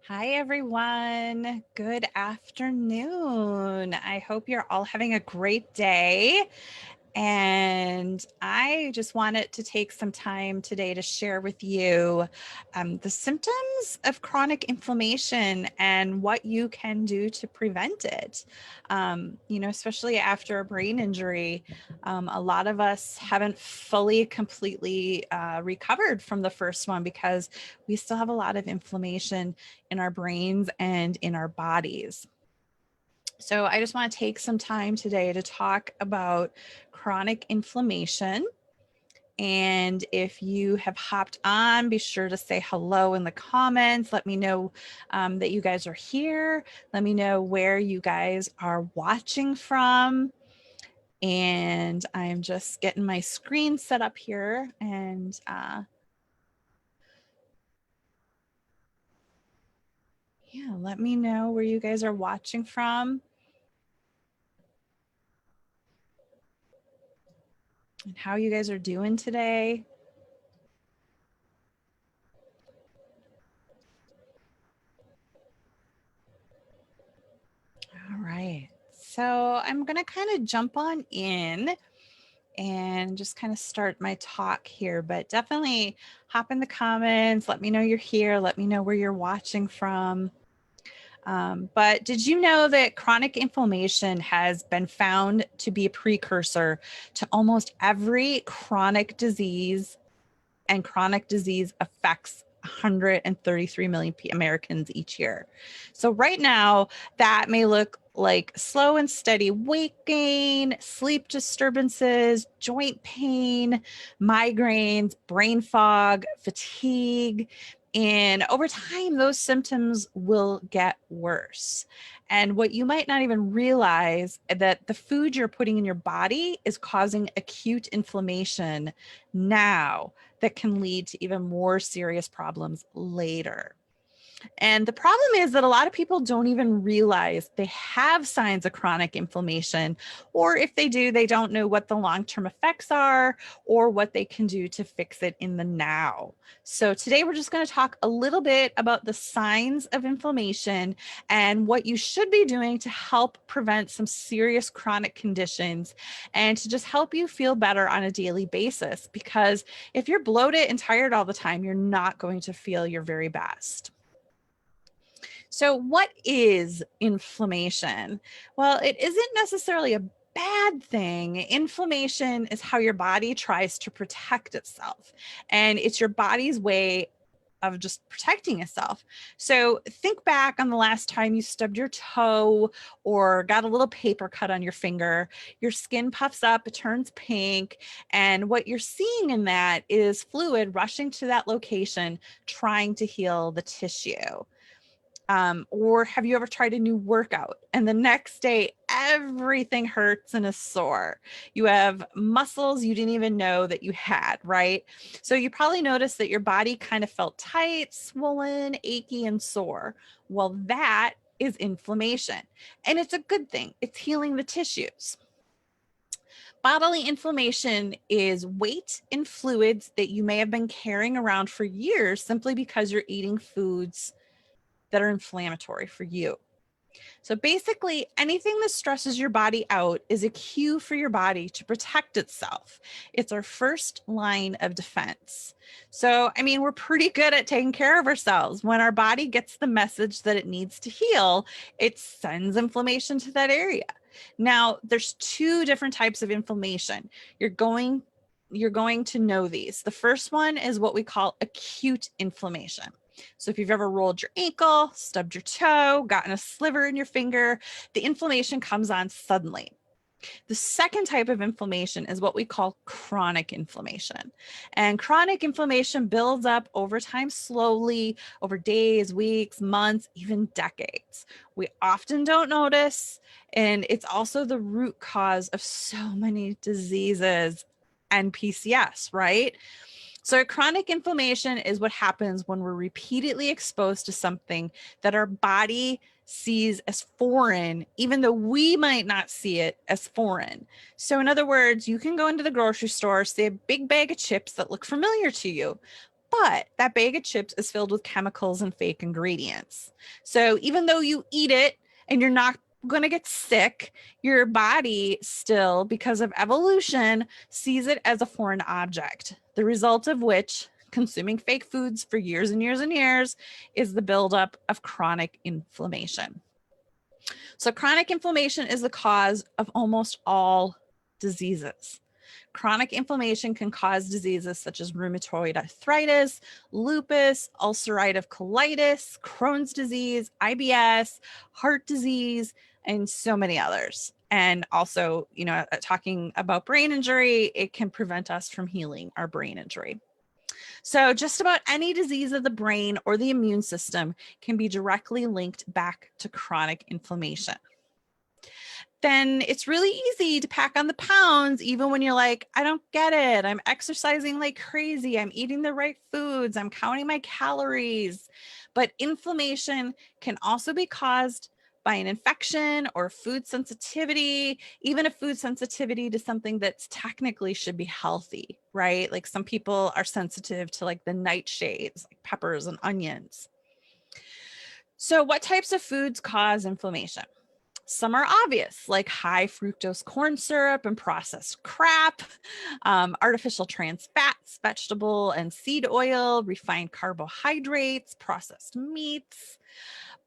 Hi, everyone. Good afternoon. I hope you're all having a great day. And I just wanted to take some time today to share with you the symptoms of chronic inflammation and what you can do to prevent it. Especially after a brain injury, a lot of us haven't fully, completely recovered from the first one because we still have a lot of inflammation in our brains and in our bodies. So I just want to take some time today to talk about chronic inflammation. And if you have hopped on, be sure to say hello in the comments. Let me know that you guys are here. Let me know where you guys are watching from. And I'm just getting my screen set up here. And yeah, let me know where you guys are watching from. And how you guys are doing today. All right. So I'm going to kind of jump on in and just kind of start my talk here, but definitely hop in the comments. Let me know you're here. Let me know where you're watching from. But did you know that chronic inflammation has been found to be a precursor to almost every chronic disease, and chronic disease affects 133 million Americans each year. So right now, that may look like slow and steady weight gain, sleep disturbances, joint pain, migraines, brain fog, fatigue. And over time, those symptoms will get worse. And what you might not even realize that the food you're putting in your body is causing acute inflammation now that can lead to even more serious problems later. And the problem is that a lot of people don't even realize they have signs of chronic inflammation, or if they do, they don't know what the long-term effects are or what they can do to fix it in the now. So today we're just going to talk a little bit about the signs of inflammation and what you should be doing to help prevent some serious chronic conditions and to just help you feel better on a daily basis. Because if you're bloated and tired all the time, you're not going to feel your very best. So, what is inflammation? Well, it isn't necessarily a bad thing. Inflammation is how your body tries to protect itself, and it's your body's way of just protecting itself. So, think back on the last time you stubbed your toe or got a little paper cut on your finger. Your skin puffs up, it turns pink, and what you're seeing in that is fluid rushing to that location, trying to heal the tissue. Or have you ever tried a new workout and the next day everything hurts and is sore? You have muscles you didn't even know that you had, right? So you probably noticed that your body kind of felt tight, swollen, achy, and sore. Well, that is inflammation, and it's a good thing. It's healing the tissues. Bodily inflammation is weight and fluids that you may have been carrying around for years simply because you're eating foods that are inflammatory for you. So basically, anything that stresses your body out is a cue for your body to protect itself. It's our first line of defense. So, I mean, we're pretty good at taking care of ourselves. When our body gets the message that it needs to heal, it sends inflammation to that area. Now, there's two different types of inflammation. You're going to know these. The first one is what we call acute inflammation. So if you've ever rolled your ankle, stubbed your toe, gotten a sliver in your finger, the inflammation comes on suddenly. The second type of inflammation is what we call chronic inflammation. And chronic inflammation builds up over time slowly, over days, weeks, months, even decades. We often don't notice, and it's also the root cause of so many diseases and PCS, right? So, chronic inflammation is what happens when we're repeatedly exposed to something that our body sees as foreign, even though we might not see it as foreign. So, in other words, you can go into the grocery store, see a big bag of chips that look familiar to you, But that bag of chips is filled with chemicals and fake ingredients. So even though you eat it and you're not going to get sick, your body still, because of evolution, sees it as a foreign object, the result of which, consuming fake foods for years and years and years, is the buildup of chronic inflammation. So chronic inflammation is the cause of almost all diseases. Chronic inflammation can cause diseases such as rheumatoid arthritis, lupus, ulcerative colitis, Crohn's disease, IBS, heart disease, and so many others. And also, talking about brain injury, it can prevent us from healing our brain injury. So just about any disease of the brain or the immune system can be directly linked back to chronic inflammation. Then it's really easy to pack on the pounds, even when you're like, I don't get it. I'm exercising like crazy. I'm eating the right foods. I'm counting my calories. But inflammation can also be caused by an infection or food sensitivity, even a food sensitivity to something that's technically should be healthy, right? Like some people are sensitive to like the nightshades, like peppers and onions. So what types of foods cause inflammation? Some are obvious, like high fructose corn syrup and processed crap, artificial trans fats, vegetable and seed oil, refined carbohydrates, processed meats.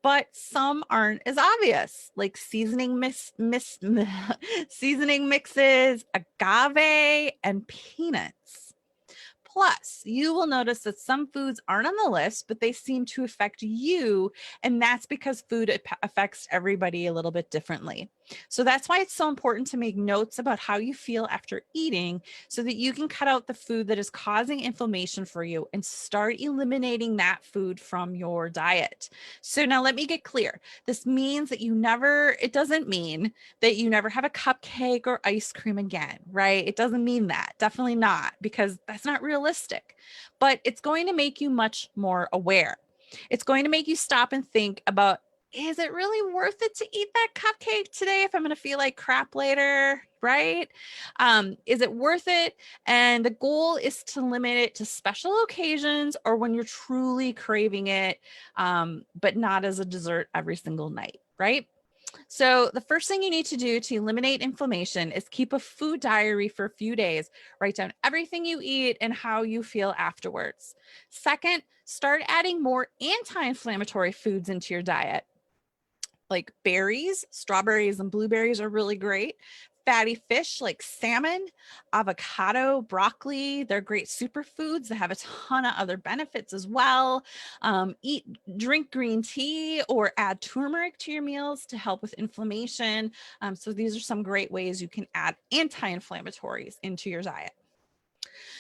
But some aren't as obvious, like seasoning seasoning mixes, agave, and peanuts. Plus, you will notice that some foods aren't on the list, but they seem to affect you. And that's because food affects everybody a little bit differently. So that's why it's so important to make notes about how you feel after eating so that you can cut out the food that is causing inflammation for you and start eliminating that food from your diet. So now let me get clear. This means that it doesn't mean that you never have a cupcake or ice cream again, right? It doesn't mean that. Definitely not, because that's not realistic. But it's going to make you much more aware. It's going to make you stop and think about, is it really worth it to eat that cupcake today if I'm going to feel like crap later, right? Is it worth it? And the goal is to limit it to special occasions or when you're truly craving it, but not as a dessert every single night, right? So the first thing you need to do to eliminate inflammation is keep a food diary for a few days. Write down everything you eat and how you feel afterwards. Second, start adding more anti-inflammatory foods into your diet. Like berries, strawberries and blueberries are really great. Fatty fish like salmon, avocado, broccoli, they're great superfoods that have a ton of other benefits as well. Drink green tea or add turmeric to your meals to help with inflammation. So these are some great ways you can add anti-inflammatories into your diet.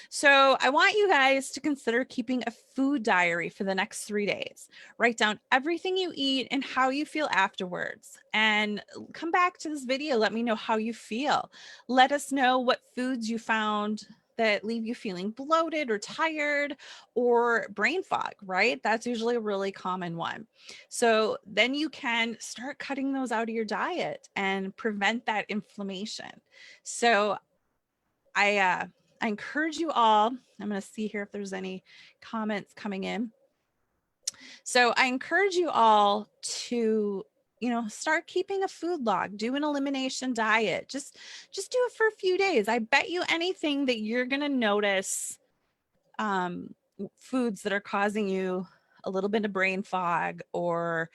So I want you guys to consider keeping a food diary for the next 3 days. Write down everything you eat and how you feel afterwards. And come back to this video. Let me know how you feel. Let us know what foods you found that leave you feeling bloated or tired or brain fog, right? That's usually a really common one. So then you can start cutting those out of your diet and prevent that inflammation. So I encourage you all. I'm going to see here if there's any comments coming in. So I encourage you all to, start keeping a food log, do an elimination diet. Just do it for a few days. I bet you anything that you're going to notice foods that are causing you a little bit of brain fog or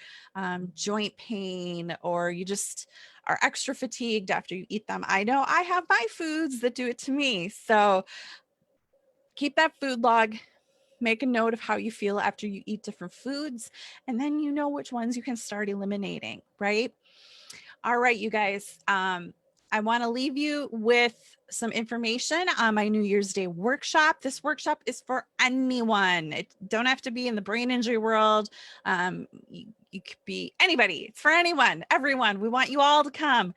joint pain, or you just are extra fatigued after you eat them. I know I have my foods that do it to me. So keep that food log, make a note of how you feel after you eat different foods, and then you know which ones you can start eliminating, right? All right, you guys. I want to leave you with some information on my New Year's Day workshop. This workshop is for anyone. It don't have to be in the brain injury world. You could be anybody. It's for anyone, everyone. We want you all to come.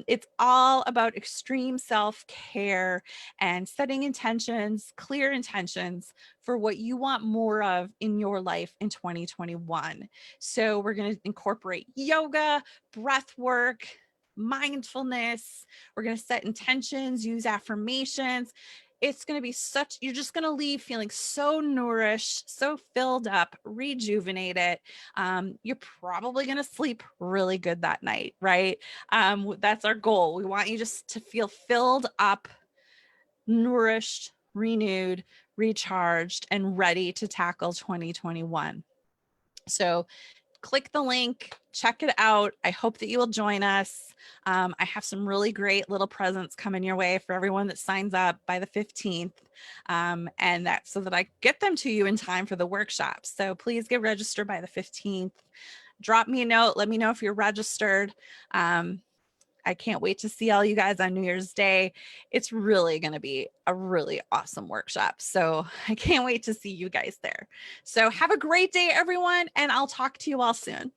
It's all about extreme self-care and setting intentions, clear intentions for what you want more of in your life in 2021. So we're going to incorporate yoga, breath work, mindfulness. We're going to set intentions, use affirmations. it's going to be you're just going to leave feeling so nourished, so filled up, rejuvenated. You're probably going to sleep really good that night, right? That's our goal. We want you just to feel filled up, nourished, renewed, recharged, and ready to tackle 2021. So click the link, check it out. I hope that you will join us. I have some really great little presents coming your way for everyone that signs up by the 15th. And that's so that I get them to you in time for the workshop. So please get registered by the 15th. Drop me a note. Let me know if you're registered. I can't wait to see all you guys on New Year's Day. It's really going to be a really awesome workshop. So I can't wait to see you guys there. So have a great day, everyone, and I'll talk to you all soon.